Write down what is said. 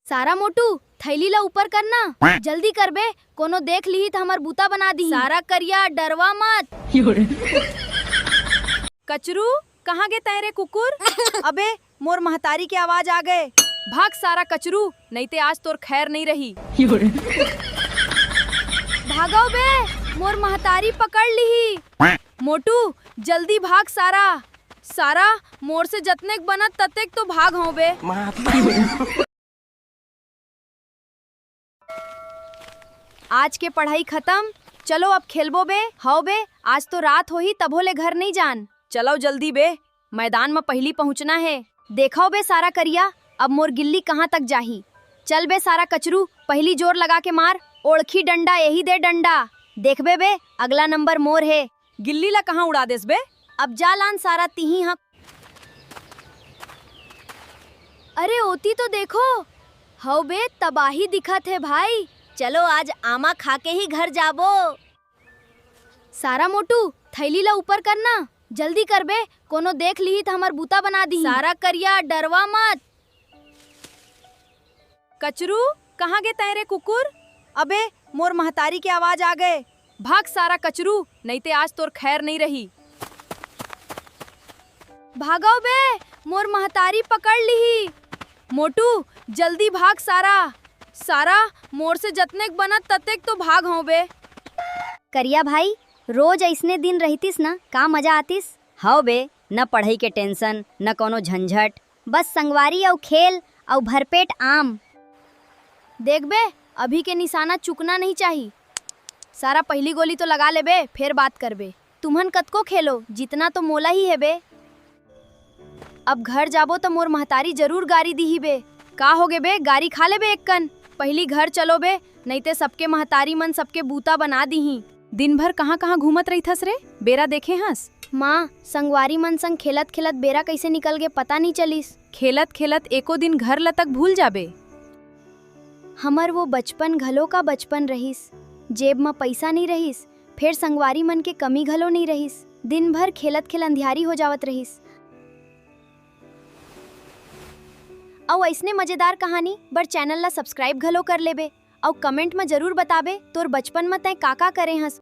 सारा मोटू थैली ला ऊपर करना, जल्दी कर बे, कोनो देख ली तो हमार बूता बना दी। सारा करिया, डरवा मत। कचरू कहाँ गे तेरे कुकुर? अबे मोर महतारी की आवाज आ गए। भाग सारा कचरू, नहीं ते आज तोर खैर नहीं रही। भागो बे, मोर महतारी पकड़ ली। मोटू जल्दी भाग सारा। सारा मोर से जतने बनत ततेक तो भाग हो बे। आज के पढ़ाई खत्म, चलो अब खेलबो बे। हाओ बे, आज तो रात हो ही तभो ले घर नहीं जान। चलो जल्दी बे, मैदान में पहली पहुंचना है। देखो बे सारा करिया, अब मोर गिल्ली कहाँ तक जाही। चल बे सारा कचरू, पहली जोर लगा के मार। ओळखी डंडा यही दे डंडा। देख बे बे, अगला नंबर मोर है। गिल्ली ला कहाँ उड़ा देस बे? अब जा लान सारा तिही हक। अरे ओती तो देखो, हाओ बे तबाही दिखत है भाई। चलो आज आमा खा के ही घर जाबो। सारा मोटू थैली ला ऊपर करना, जल्दी कर बे, कोनो देख ली तो हमार बूता बना दी। सारा करिया, डरवा मत। कचरू कहाँ गे तेरे कुकुर? अबे मोर महतारी की आवाज आ गए। भाग सारा कचरू, नहीं ते आज तोर खैर नहीं रही। भागो बे, मोर महतारी पकड़ ली। मोटू जल्दी भाग सारा। सारा मोर से जतने बनत ततेक तो भाग हो बे। करिया भाई, रोज ऐसने दिन रहतीस ना, का मजा आतीस। हाओ बे, न पढ़ाई के टेंशन, न कोनो झंझट, बस संगवारी और खेल और भरपेट आम। देख बे, अभी के निशाना चुकना नहीं चाहिए। सारा पहली गोली तो लगा ले बे, फिर बात कर बे। तुम्हन कतको खेलो, जितना तो मोला ही है बे। अब घर जाबो तो मोर महतारी जरूर गारी दी ही बे। का होगे बे, गारी खा ले बे एक कन। पहली घर चलो बे, नहीं ते सबके महतारी मन सबके बूता बना दी ही। दिन भर कहाँ कहाँ घूमत रही थस रे? बेरा देखे हंस। माँ, संगवारी मन संग खेलत खेलत बेरा कैसे निकल गए पता नहीं चलिस। खेलत खेलत एको दिन घर ल तक भूल जाबे। हमर वो बचपन घलो का बचपन रहिस, जेब में पैसा नहीं रहिस, फिर संगवारी मन के कमी घलो नहीं रहिस। दिन भर खेलत खेल अंधियारी हो जावत रहिस। और ऐसने मजेदार कहानी बर चैनल ला सब्सक्राइब घलो कर लेबे और कमेंट में जरूर बताबे तोर बचपन में तय का करे हंस।